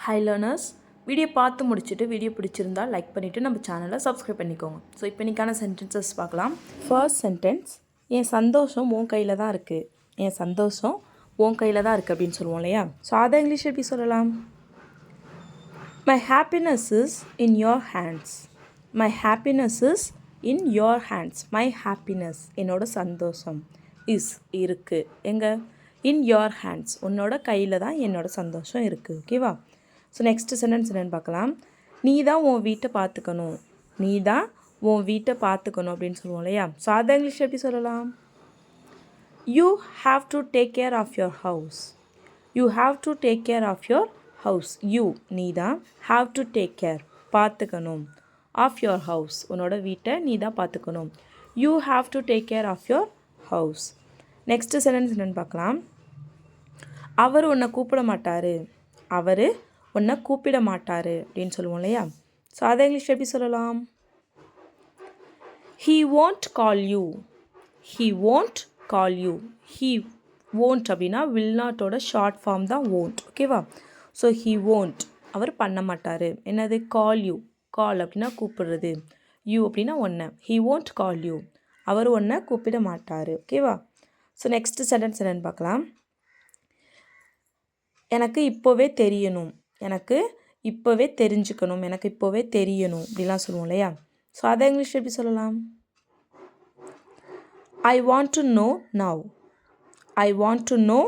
Hi learners, video பார்த்து முடிச்சுட்டு video பிடிச்சிருந்தா லைக் பண்ணிவிட்டு நம்ம சேனலை சப்ஸ்கிரைப் பண்ணிக்கோங்க. ஸோ இப்போ இன்றைக்கான சென்டென்சஸ் பார்க்கலாம். ஃபர்ஸ்ட் சென்டென்ஸ், என் சந்தோஷம் உன் கையில் தான் இருக்குது. என் சந்தோஷம் உன் கையில் தான் இருக்குது அப்படின்னு சொல்லுவோம் இல்லையா? ஸோ அதை இங்கிலீஷ் எப்படி சொல்லலாம்? My happiness is in your hands. My happiness is in your hands. My happiness என்னோட சந்தோஷம் இஸ் இருக்குது எங்கே? இன் யோர் ஹேண்ட்ஸ், உன்னோட கையில் தான் என்னோட சந்தோஷம் இருக்குது. ஓகேவா? ஸோ நெக்ஸ்ட் சென்டென்ஸ் என்னென்னு பார்க்கலாம். நீ தான் உன் வீட்டை பார்த்துக்கணும். நீ தான் உன் வீட்டை பார்த்துக்கணும் அப்படின்னு சொல்லுவோம் இல்லையா? ஸோ அதை இங்கிலீஷ் எப்படி சொல்லலாம்? You have to take care of your house. You have to take care of your house. You நீ தான், ஹாவ் டு டேக் கேர் பார்த்துக்கணும், ஆஃப் யுவர் ஹவுஸ் உன்னோட வீட்டை நீ தான் பார்த்துக்கணும். You have to take care of your house. Next sentence என்னென்னு பார்க்கலாம். அவர் உன்னை கூப்பிட மாட்டார். அவர் உன்னை கூப்பிட மாட்டார் அப்படின்னு சொல்லுவோம் இல்லையா? ஸோ அதை இங்கிலீஷ் எப்படி சொல்லலாம்? He won't call you. He won't call you. He won't அப்படின்னா வில் நாட்டோட ஷார்ட் ஃபார்ம் தான் won't. ஓகேவா? ஸோ ஹீ won't அவர் பண்ண மாட்டார். என்னது? Call you. கால் அப்படின்னா கூப்பிடுறது, யூ அப்படின்னா ஒன்றை. ஹீ won't கால் யூ, அவர் ஒன்றை கூப்பிட மாட்டார். ஓகேவா? ஸோ நெக்ஸ்ட் சென்டென்ஸ் என்னென்னு பார்க்கலாம். எனக்கு இப்போவே தெரியணும். எனக்கு இப்போவே தெரிஞ்சுக்கணும், எனக்கு இப்போவே தெரியணும் அப்படிலாம் சொல்லுவோம் இல்லையா? ஸோ அதை இங்கிலீஷ் எப்படி சொல்லலாம்? I want to know now. I want to know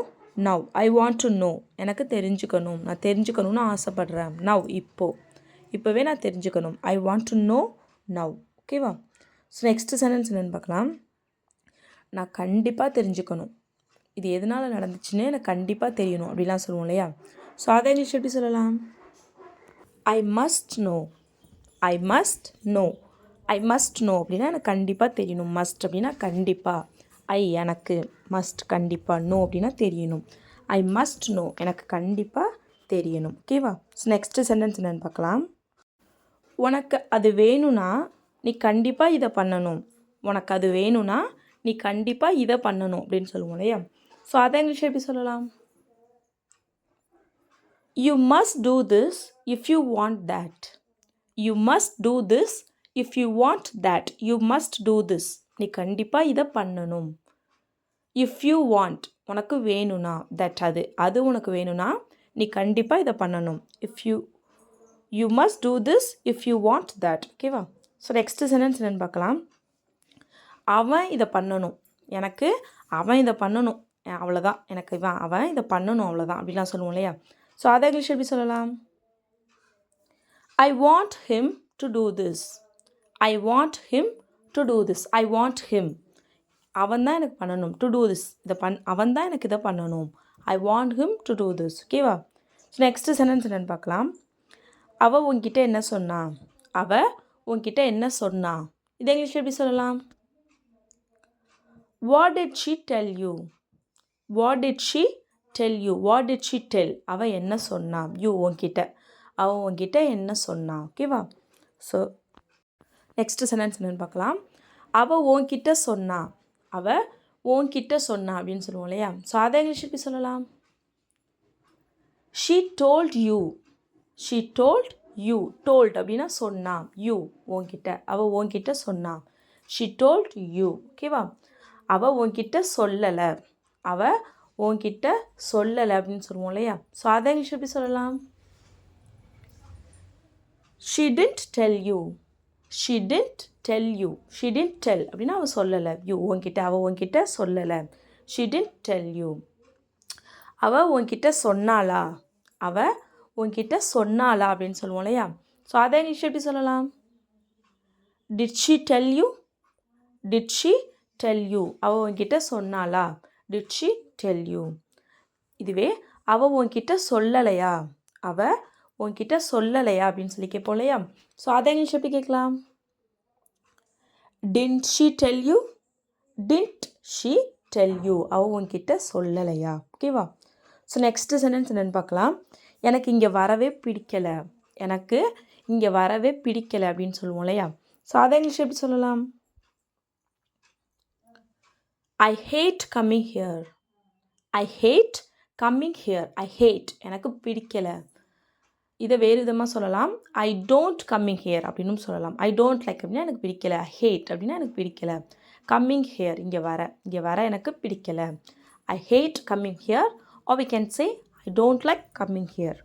now. I want to know எனக்கு தெரிஞ்சுக்கணும், நான் தெரிஞ்சுக்கணும்னு ஆசைப்பட்றேன். நவ் இப்போவே நான் தெரிஞ்சுக்கணும். I want to know now. ஓகேவா? ஸோ நெக்ஸ்ட் சென்டென்ஸ் என்னென்னு பார்க்கலாம். நான் கண்டிப்பாக தெரிஞ்சுக்கணும். இது எதனால் நடந்துச்சுன்னு எனக்கு கண்டிப்பாக தெரியணும் அப்படிலாம் சொல்லுவோம் இல்லையா? ஸோ அதை இங்கிலீஷ் எப்படி சொல்லலாம்? I must know. I must know. I must know அப்படின்னா எனக்கு கண்டிப்பாக தெரியணும். மஸ்ட் அப்படின்னா கண்டிப்பாக. ஐ எனக்கு, மஸ்ட் கண்டிப்பாக, நோ அப்படின்னா தெரியணும். ஐ மஸ்ட் நோ எனக்கு கண்டிப்பாக தெரியணும். ஓகேவா? ஸோ நெக்ஸ்ட் சென்டென்ஸ் என்னென்னு பார்க்கலாம். உனக்கு அது வேணும்னா நீ கண்டிப்பாக இதை பண்ணணும். உனக்கு அது வேணும்னா நீ கண்டிப்பாக இதை பண்ணணும் அப்படின்னு சொல்லுவோம் இல்லையா? ஸோ அதை இங்கிலீஷ் எப்படி சொல்லலாம்? You must do this if you want that. You must do this if you want that. You must do this. நீ கண்டிப்பாக இதை பண்ணணும். If you want உனக்கு வேணும்னா, that அது உனக்கு வேணும்னா நீ கண்டிப்பாக இதை பண்ணணும். You must do this if you want that. ஓகேவா? ஸோ நெக்ஸ்ட் சென்டென்ஸ் என்னென்னு பார்க்கலாம். அவன் இதை பண்ணணும். எனக்கு அவன் இதை பண்ணணும், அவ்வளோதான். எனக்கு அவன் இதை பண்ணணும், அவ்வளோதான் அப்படிலாம் சொல்லுவோம் இல்லையா? ஸோ அதை இங்கிலீஷ் எப்படி சொல்லலாம்? I want him to do this. I want him to do this. I want him அவன் தான் எனக்கு பண்ணணும். டு டூ திஸ் அவன் தான் எனக்கு இதை பண்ணணும். I want him to do this. ஓகேவா? ஸோ நெக்ஸ்ட் சென்டென்ஸ் என்னென்னு பார்க்கலாம். அவள் உன்கிட்ட என்ன சொன்னா. அவள் உன்கிட்ட என்ன சொன்னா. இதை இங்கிலீஷ் எப்படி சொல்லலாம்? What did she tell you. What did she tell you. What did she tell அவள் என்ன சொன்னா. யூ உன்கிட்ட, அவள் உன்கிட்ட என்ன சொன்னா. ஓகேவா? ஸோ நெக்ஸ்ட் சென்டென்ஸ் என்னென்னு பார்க்கலாம். அவள் உன்கிட்ட சொன்னா. அவள் உன்கிட்ட சொன்னா அப்படின்னு சொல்லுவோம் இல்லையா? ஸோ அதை இங்கிலீஷ் எப்படி சொல்லலாம்? She told you. She told you. Told அப்படின்னா சொன்னா. யூ உன்கிட்ட, அவள் உன்கிட்ட சொன்னா. She told you. ஓகேவா? அவள் உன்கிட்ட சொல்லலை. அவள் உன்கிட்ட சொல்லலை அப்படின்னு சொல்லுவோம் இல்லையா? ஸோ அதை இங்கிலீஷ் எப்படி சொல்லலாம்? She did tell you. She did tell you. She did tell அப்படின்னா அவள் சொல்லலை. யூ உன்கிட்ட, அவள் உன்கிட்ட சொல்லலை. She did tell you. அவள் உன்கிட்ட சொன்னாளா. அவள் உன்கிட்ட சொன்னாளா அப்படின்னு சொல்லுவோம் இல்லையா? ஸோ அதை இங்கிலீஷ் எப்படி சொல்லலாம்? Did she tell you. Did she tell you. அவள் உன்கிட்ட சொன்னாளா. Did she tell you. இதுவே அவள் உன்கிட்ட சொல்லலையா. அவள் உன்கிட்ட சொல்லலையா அப்படின்னு சொல்லி கேட்போம் இல்லையா? ஸோ அதை இங்கிலீஷ் எப்படி கேட்கலாம்? Did she tell you. Did she tell you. அவள் உன்கிட்ட சொல்லலையா. ஓகேவா? ஸோ நெக்ஸ்ட் சென்டென்ஸ் என்னென்னு பார்க்கலாம். எனக்கு இங்கே வரவே பிடிக்கலை. எனக்கு இங்கே வரவே பிடிக்கலை அப்படின்னு சொல்லுவோம் இல்லையா? ஸோ அதை இங்கிலீஷ் எப்படி சொல்லலாம்? I hate coming here. I hate coming here. I hate எனக்கு பிடிக்கலை. இதை வேறு விதமாக சொல்லலாம். ஐ டோன்ட் கம்மிங் ஹியர் அப்படின்னு சொல்லலாம். ஐ டோன்ட் லைக் அப்படின்னா எனக்கு பிடிக்கல. ஹேட் அப்படின்னா எனக்கு பிடிக்கல. கம்மிங் ஹியர் இங்கே வர எனக்கு பிடிக்கல. I hate coming here or we can say I don't like coming here.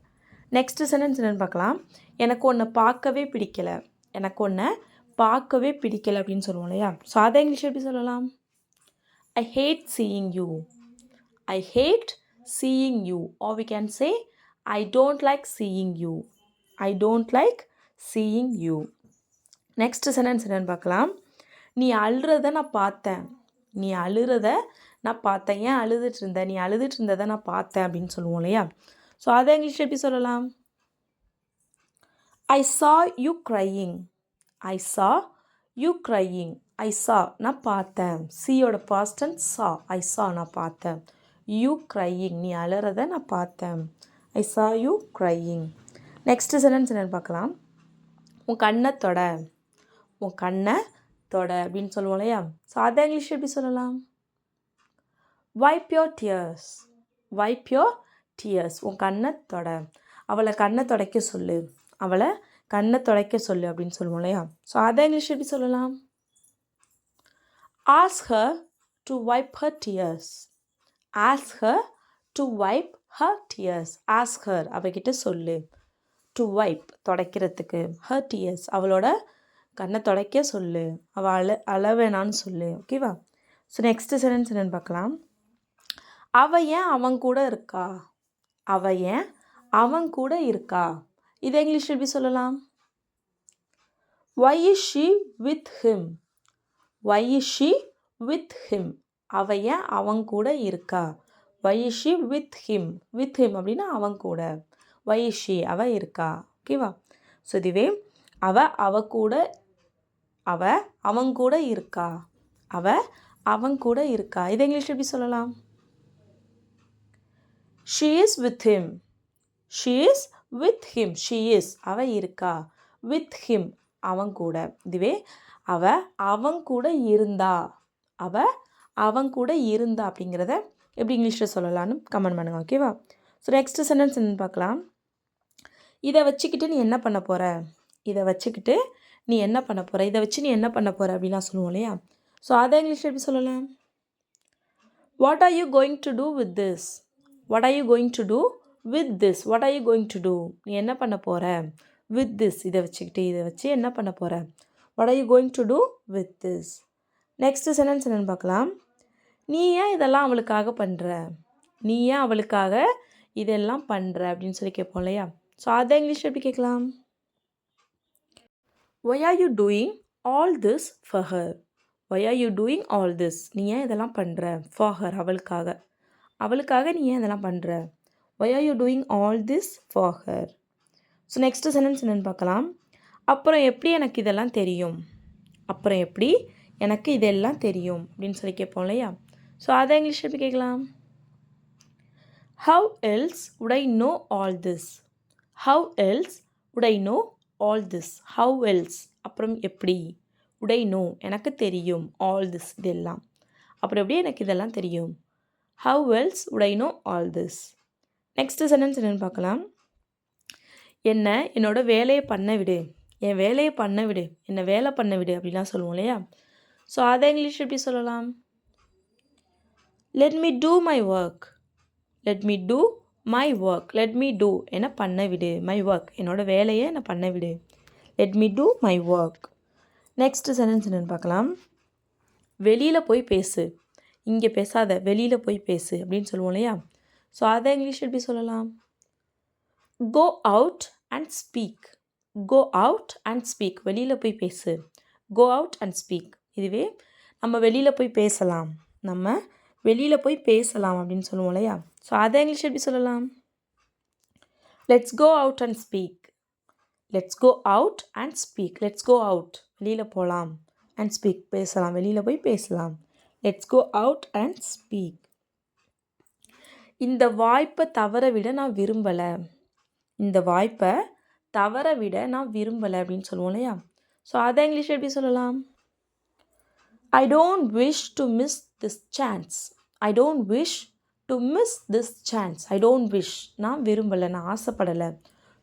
Next sentence என்னென்னு பார்க்கலாம். எனக்கு ஒன்றை பார்க்கவே பிடிக்கல. எனக்கு ஒன்றை பார்க்கவே பிடிக்கல அப்படின்னு சொல்லுவோம் இல்லையா? ஸோ அதை இங்கிலீஷ் எப்படி சொல்லலாம்? I hate seeing you. I hate seeing you or we can say I don't like seeing you. I don't like seeing you. Next sentence என்னென்னு பார்க்கலாம். நீ அழுறத நான் பார்த்தேன். நீ அழுறத நான் பார்த்தேன். ஏன் அழுதுட்டு இருந்த? நீ அழுதுட்டு இருந்ததை நான் பார்த்தேன் அப்படின்னு சொல்லுவோம் இல்லையா? ஸோ அதை இங்கிலீஷ் எப்படி சொல்லலாம்? I saw you crying. I saw you crying. I saw நான் பார்த்தேன். சீயோட past tense saw. I saw நான் பார்த்தேன். You crying நீ அழுறத நான் பார்த்தேன். I saw you crying. Next sentence என்னென்னு பார்க்கலாம். உன் கண்ணை தொட. உன் கண்ணை தொட அப்படின்னு சொல்லுவோம் இல்லையா? ஸோ அதை இங்கிலீஷ் எப்படி சொல்லலாம்? Wipe your tears. Wipe your tears. உன் கண்ணை தொட. அவளை கண்ணை துடைக்க சொல்லு. அவளை கண்ணை துடைக்க சொல்லு அப்படின்னு சொல்லுவோம் இல்லையா? ஸோ அதை இங்கிலீஷ் எப்படி சொல்லலாம்? Ask her to wipe her tears. Ask her to wipe her tears. Ask her அவகிட்ட சொல்லு. To wipe துடைக்கிறதுக்கு. Her tears அவளோட கண்ணை துடைக்க சொல்லு. அவள் அளவேணான்னு சொல்லு. ஓகேவா? ஸோ நெக்ஸ்ட் சென்டென்ஸ் என்னென்னு பார்க்கலாம். அவ ஏன் அவன் கூட இருக்கா? அவ ஏன் அவன் கூட இருக்கா? இதை இங்கிலீஷ் எப்படி சொல்லலாம்? Why is she with him? Why is she with him? அவ ஏன் அவன் கூட இருக்கா? Why is she with him? With him அப்படின்னா அவன் கூட. Why is she அவ இருக்கா. ஓகேவா? ஸோ இதுவே அவன் கூட இருக்கா. அவன் கூட இருக்கா. இதை இங்கிலீஷ் எப்படி சொல்லலாம்? She is with him. She is with him. She is அவ இருக்கா. With him அவன் கூட. இதுவே அவன் கூட இருந்தா. அவன் கூட இருந்தா அப்படிங்கிறத எப்படி இங்கிலீஷில் சொல்லலான்னு கமெண்ட் பண்ணுங்கள். ஓகேவா? ஸோ நெக்ஸ்ட் சென்டென்ஸ் என்னென்னு பார்க்கலாம். இதை வச்சுக்கிட்டு நீ என்ன பண்ண போகிற? இதை வச்சுக்கிட்டு நீ என்ன பண்ண போகிற? இதை வச்சு நீ என்ன பண்ண போகிற அப்படின்லாம் சொல்லுவோம் இல்லையா? ஸோ அதை இங்கிலீஷில் எப்படி சொல்லலாம்? What are you going to do with this? What are you going to do with this? What are you going to do? நீ என்ன பண்ண போகிற? வித் திஸ் இதை வச்சு என்ன பண்ண போகிற? What are you going to do with this? Next sentence என்னென்னு பார்க்கலாம். நீ ஏன் இதெல்லாம் அவளுக்காக பண்ணுற? நீ ஏன் அவளுக்காக இதெல்லாம் பண்ணுற அப்படின்னு சொல்லி கேட்போம் இல்லையா? ஸோ அதை இங்கிலீஷ் எப்படி கேட்கலாம்? Why are you doing all this for her? Why are you doing all this? நீ ஏன் இதெல்லாம் பண்ணுற? For her அவளுக்காக நீ ஏன் இதெல்லாம் பண்ணுற? Why are you doing all this for her? So next sentence என்னென்னு பார்க்கலாம். அப்புறம் எப்படி எனக்கு இதெல்லாம் தெரியும்? அப்புறம் எப்படி எனக்கு இதெல்லாம் தெரியும் அப்படின்னு சொல்லி கேட்போம் இல்லையா? ஸோ அதை இங்கிலீஷ் எப்படி கேட்கலாம்? How else would I know all this? How else would I know all this? How else அப்புறம் எப்படி? would I know எனக்கு தெரியும். all this இதெல்லாம் அப்புறம் எப்படி எனக்கு இதெல்லாம் தெரியும்? How else would I know all this? Next sentence என்னென்னு பார்க்கலாம். என்னோட வேலையை பண்ண விடு. என் வேலையை பண்ண விடு. என்னை வேலை பண்ண விடு அப்படிலாம் சொல்லுவோம் இல்லையா? ஸோ அதை இங்கிலீஷ் எப்படி சொல்லலாம்? Let me do my work. Let me do my work. Let me do என்ன பண்ண விடு. My work என்னோட வேலையை என்ன பண்ண விடு. Let me do my work. Next sentence என்னென்னு பார்க்கலாம். வெளியில் போய் பேசு. இங்கே பேசாத, வெளியில் போய் பேசு அப்படின்னு சொல்லுவோம் இல்லையா? ஸோ அதை இங்கிலீஷ் எப்படி சொல்லலாம்? Go out and speak. Go out and speak. வெளியில் போய் பேசு. Go out and speak. இதுவே நம்ம வெளியில் போய் பேசலாம். அப்படின்னு சொல்லுவோம் இல்லையா? ஸோ அதை இங்கிலீஷ் எப்படி சொல்லலாம்? Let's go out and speak. Let's go out and speak. Let's go out வெளியில் போகலாம். அண்ட் ஸ்பீக் பேசலாம். வெளியில் போய் பேசலாம். Let's go out and speak. இந்த வாய்ப்பை தவற விட நான் விரும்பலை. இந்த வாய்ப்பை தவற விட நான் விரும்பலை அப்படின்னு சொல்லுவோம் இல்லையா? ஸோ அதை இங்கிலீஷ் எப்படி சொல்லலாம்? I don't wish to miss this chance. I don't wish to miss this chance. I don't wish நான் விரும்பலை, நான் ஆசைப்படலை.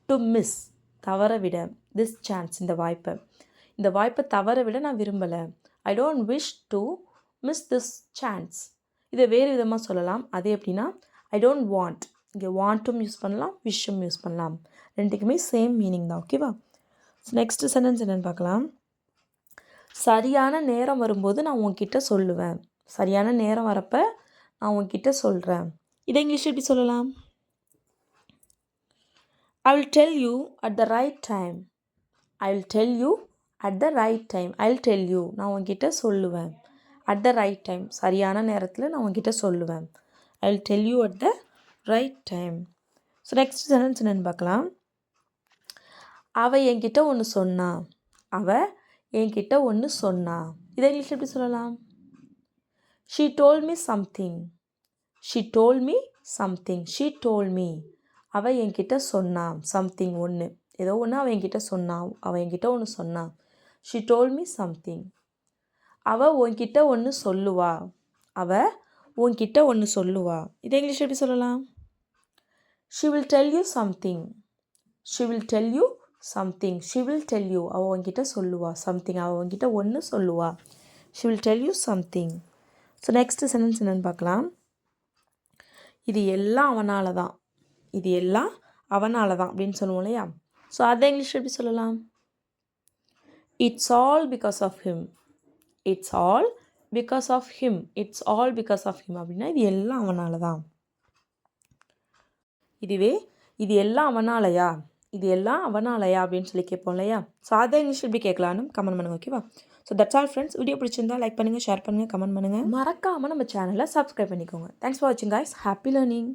டு மிஸ் தவற விட, திஸ் சான்ஸ் இந்த வாய்ப்பை தவற விட நான் விரும்பலை. I don't wish to miss this chance. இதை வேறு விதமாக சொல்லலாம். அது எப்படின்னா ஐ டோன்ட் வாண்ட், இங்கே வாண்ட்டும் யூஸ் பண்ணலாம், விஷும் யூஸ் பண்ணலாம். ரெண்டுக்குமே சேம் மீனிங் தான். ஓகேவா? நெக்ஸ்ட் சென்டென்ஸ் என்னென்னு பார்க்கலாம். சரியான நேரம் வரும்போது நான் உன்கிட்ட சொல்லுவேன். சரியான நேரம் வரப்போ நான் உன்கிட்ட சொல்கிறேன். இதை இங்கிலீஷ் எப்படி சொல்லலாம்? I will tell you at the right time. I will tell you at the right time. I'll tell you, நான் உன்கிட்ட சொல்லுவேன். At the right time, சரியான நேரத்தில் நான் உன்கிட்ட சொல்லுவேன். I will tell you at the right time. So next sentence என்னென்னு பார்க்கலாம். அவ என்கிட்ட ஒன்று சொன்னா. அவ என்கிட்ட ஒன்று சொன்னா. இதை இங்கிலீஷ் எப்படி சொல்லலாம்? She told me something. She told me something. She told me. அவள் என்கிட்ட சொன்னா. சம்திங் ஒன்று, ஏதோ ஒன்று அவள் என்கிட்ட சொன்னா. அவள் என்கிட்ட ஒன்று சொன்னா. She told me something. அவள் உன்கிட்ட ஒன்று சொல்லுவா. அவள் உன்கிட்ட ஒன்று சொல்லுவா. இதை இங்கிலீஷ் எப்படி சொல்லலாம்? She will tell you something. She will tell you something. She will tell you. அவள் உன்கிட்ட சொல்லுவா. சம்திங், அவள் உன்கிட்ட ஒன்று சொல்லுவா. She will tell you something. So next sentence என்னென்னு பார்க்கலாம். இது எல்லாம் அவனால தான். இது எல்லாம் அவனால தான் அப்படின்னு சொல்லுவோம் இல்லையா? ஸோ அதை இங்கிலீஷ் எப்படி சொல்லலாம்? It's all because of him. It's all because of him. It's all because of him அப்படின்னா இது எல்லாம் அவனால தான். இதுவே இது எல்லாம் அவனாலயா, இது எல்லாம் அவனாலயா அப்படின்னு சொல்லி கேட்போம் இல்லையா? ஸோ அதை இங்கிலீஷ் எப்படி கேட்கலான்னு கமெண்ட் பண்ணுங்கள். ஓகேவா? So that's all friends. Video பிடிச்சிருந்தா லைக் பண்ணுங்கள், ஷேர் பண்ணுங்கள், கமெண்ட் பண்ணுங்கள். மறக்காமல் நம்ம சேனலை சப்ஸ்கிரைப் பண்ணிக்கோங்க. தேங்க்ஸ் ஃபார் வாட்சிங் கைஸ். Happy learning.